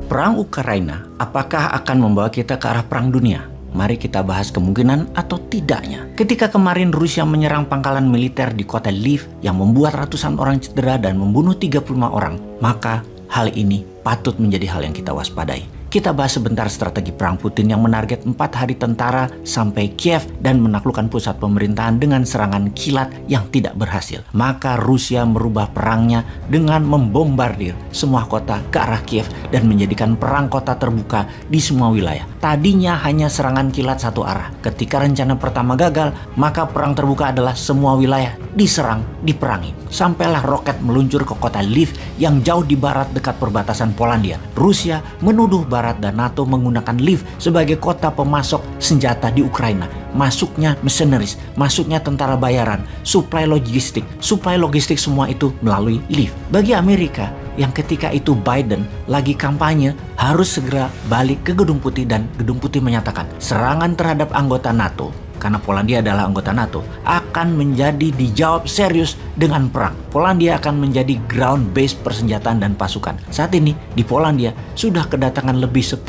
Perang Ukraina apakah akan membawa kita ke arah perang dunia? Mari kita bahas kemungkinan atau tidaknya. Ketika kemarin Rusia menyerang pangkalan militer di kota Lviv yang membuat ratusan orang cedera dan membunuh 35 orang, maka hal ini patut menjadi hal yang kita waspadai. Kita bahas sebentar strategi perang Putin yang menarget 4 hari tentara sampai Kiev dan menaklukkan pusat pemerintahan dengan serangan kilat yang tidak berhasil. Maka Rusia merubah perangnya dengan membombardir semua kota ke arah Kiev dan menjadikan perang kota terbuka di semua wilayah. Tadinya hanya serangan kilat satu arah. Ketika rencana pertama gagal, maka perang terbuka adalah semua wilayah diserang, diperangi. Sampailah roket meluncur ke kota Lviv yang jauh di barat dekat perbatasan Polandia. Rusia menuduh Barat dan NATO menggunakan Lviv sebagai kota pemasok senjata di Ukraina. Masuknya mercenaries, masuknya tentara bayaran, suplai logistik semua itu melalui Lviv. Bagi Amerika yang ketika itu Biden lagi kampanye harus segera balik ke Gedung Putih, dan Gedung Putih menyatakan serangan terhadap anggota NATO, karena Polandia adalah anggota NATO, akan menjadi dijawab serius dengan perang. Polandia akan menjadi ground base persenjataan dan pasukan. Saat ini di Polandia sudah kedatangan lebih 10.000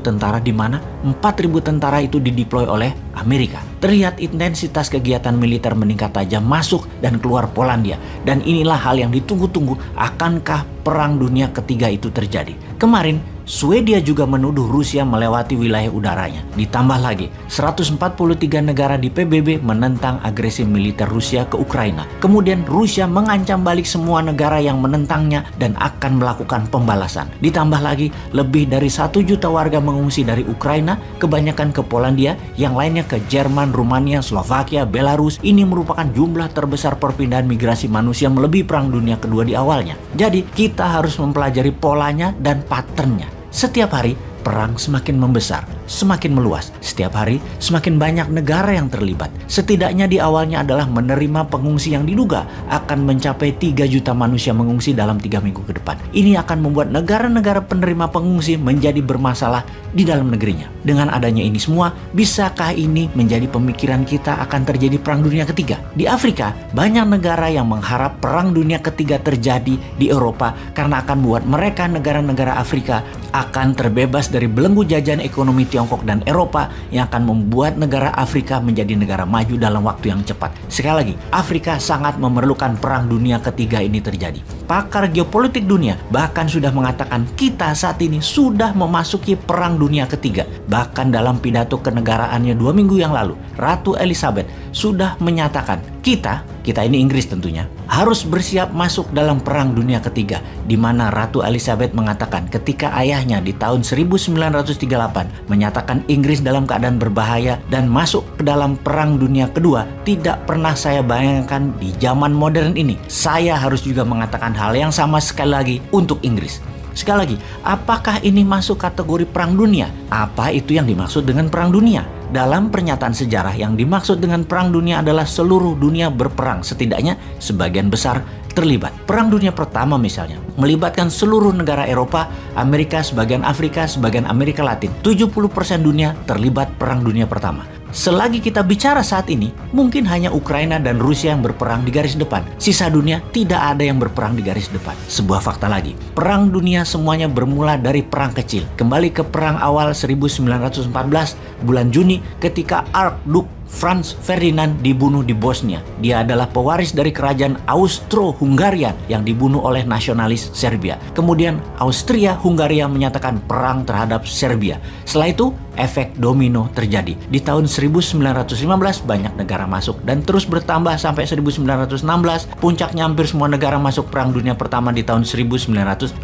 tentara, di mana 4.000 tentara itu dideploy oleh Amerika. Terlihat intensitas kegiatan militer meningkat tajam masuk dan keluar Polandia. Dan inilah hal yang ditunggu-tunggu, akankah perang dunia ketiga itu terjadi? Kemarin Swedia juga menuduh Rusia melewati wilayah udaranya. Ditambah lagi, 143 negara di PBB menentang agresi militer Rusia ke Ukraina. Kemudian Rusia mengancam balik semua negara yang menentangnya dan akan melakukan pembalasan. Ditambah lagi, lebih dari 1 juta warga mengungsi dari Ukraina, kebanyakan ke Polandia, yang lainnya ke Jerman, Rumania, Slovakia, Belarus. Ini merupakan jumlah terbesar perpindahan migrasi manusia melebihi Perang Dunia Kedua di awalnya. Jadi, kita harus mempelajari polanya dan patternnya. Setiap hari, perang semakin membesar, semakin meluas. Setiap hari, semakin banyak negara yang terlibat. Setidaknya di awalnya adalah menerima pengungsi yang diduga akan mencapai 3 juta manusia mengungsi dalam 3 minggu ke depan. Ini akan membuat negara-negara penerima pengungsi menjadi bermasalah di dalam negerinya. Dengan adanya ini semua, bisakah ini menjadi pemikiran kita akan terjadi Perang Dunia Ketiga? Di Afrika, banyak negara yang mengharap Perang Dunia Ketiga terjadi di Eropa karena akan membuat mereka, negara-negara Afrika, akan terbebas dari belenggu jajahan ekonomi Tiongkok dan Eropa yang akan membuat negara Afrika menjadi negara maju dalam waktu yang cepat. Sekali lagi, Afrika sangat memerlukan Perang Dunia Ketiga ini terjadi. Pakar geopolitik dunia bahkan sudah mengatakan kita saat ini sudah memasuki Perang Dunia Ketiga. Bahkan dalam pidato kenegaraannya 2 minggu yang lalu, Ratu Elizabeth sudah menyatakan kita ini Inggris tentunya, harus bersiap masuk dalam Perang Dunia Ketiga, di mana Ratu Elizabeth mengatakan ketika ayahnya di tahun 1938 menyatakan Inggris dalam keadaan berbahaya dan masuk ke dalam Perang Dunia Kedua, tidak pernah saya bayangkan di zaman modern ini. Saya harus juga mengatakan hal yang sama sekali lagi untuk Inggris. Sekali lagi, apakah ini masuk kategori perang dunia? Apa itu yang dimaksud dengan perang dunia? Dalam pernyataan sejarah, yang dimaksud dengan perang dunia adalah seluruh dunia berperang, setidaknya sebagian besar terlibat. Perang Dunia Pertama misalnya melibatkan seluruh negara Eropa, Amerika, sebagian Afrika, sebagian Amerika Latin. 70% dunia terlibat Perang Dunia Pertama. Selagi kita bicara saat ini, mungkin hanya Ukraina dan Rusia yang berperang di garis depan. Sisa dunia tidak ada yang berperang di garis depan. Sebuah fakta lagi, perang dunia semuanya bermula dari perang kecil. Kembali ke perang awal 1914, bulan Juni, ketika Archduke Franz Ferdinand dibunuh di Bosnia. Dia adalah pewaris dari kerajaan Austro-Hungarian yang dibunuh oleh nasionalis Serbia. Kemudian Austria-Hungaria menyatakan perang terhadap Serbia. Setelah itu, efek domino terjadi. Di tahun 1915 banyak negara masuk dan terus bertambah sampai 1916. Puncaknya hampir semua negara masuk Perang Dunia Pertama di tahun 1918.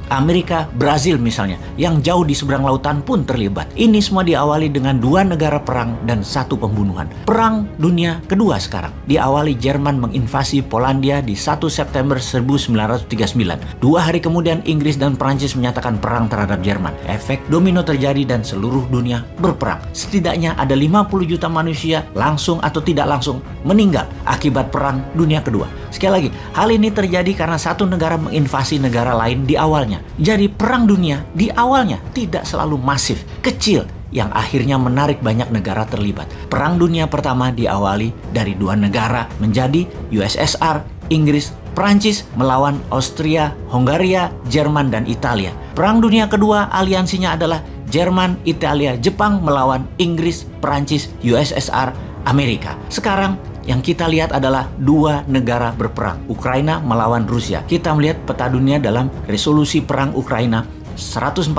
Amerika, Brazil misalnya, yang jauh di seberang lautan pun terlibat. Ini semua diawali dengan 2 negara perang dan 1 pembunuhan. Perang Dunia Kedua sekarang diawali Jerman menginvasi Polandia di 1 September 1939. 2 hari kemudian Inggris dan Prancis menyatakan perang terhadap Jerman. Efek domino terjadi dan seluruh dunia berperang. Setidaknya ada 50 juta manusia langsung atau tidak langsung meninggal akibat Perang Dunia Kedua. Sekali lagi, hal ini terjadi karena satu negara menginvasi negara lain di awalnya. Jadi perang dunia di awalnya tidak selalu masif, kecil, yang akhirnya menarik banyak negara terlibat. Perang Dunia Pertama diawali dari 2 negara menjadi USSR, Inggris, Prancis melawan Austria, Hongaria, Jerman, dan Italia. Perang Dunia Kedua aliansinya adalah Jerman, Italia, Jepang melawan Inggris, Prancis, USSR, Amerika. Sekarang yang kita lihat adalah dua negara berperang, Ukraina melawan Rusia. Kita melihat peta dunia dalam resolusi perang Ukraina. 141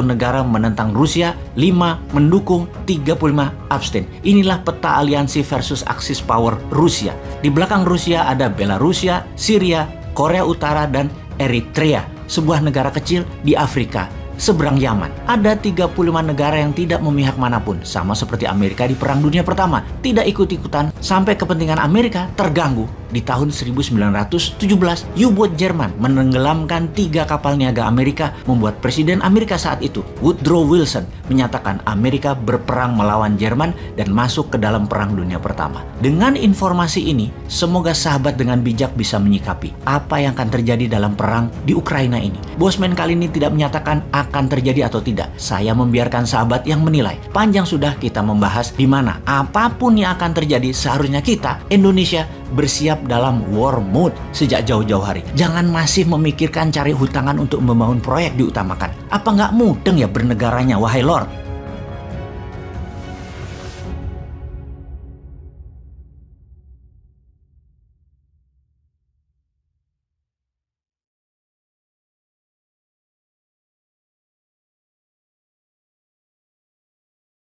negara menentang Rusia, 5 mendukung, 35 abstain. Inilah peta aliansi versus Axis power Rusia. Di belakang Rusia ada Belarusia, Syria, Korea Utara, dan Eritrea, sebuah negara kecil di Afrika seberang Yaman. Ada 35 negara yang tidak memihak manapun, sama seperti Amerika di Perang Dunia Pertama. Tidak ikut-ikutan sampai kepentingan Amerika terganggu. Di tahun 1917, U-boat Jerman menenggelamkan 3 kapal niaga Amerika, membuat Presiden Amerika saat itu, Woodrow Wilson, menyatakan Amerika berperang melawan Jerman dan masuk ke dalam Perang Dunia Pertama. Dengan informasi ini, semoga sahabat dengan bijak bisa menyikapi apa yang akan terjadi dalam perang di Ukraina ini. Bosman kali ini tidak menyatakan akan terjadi atau tidak. Saya membiarkan sahabat yang menilai. Panjang sudah kita membahas di mana apapun yang akan terjadi, seharusnya kita, Indonesia, bersiap dalam war mode sejak jauh-jauh hari. Jangan masih memikirkan cari hutangan untuk membangun proyek diutamakan. Apa nggak mudeng ya bernegaranya, wahai Lord?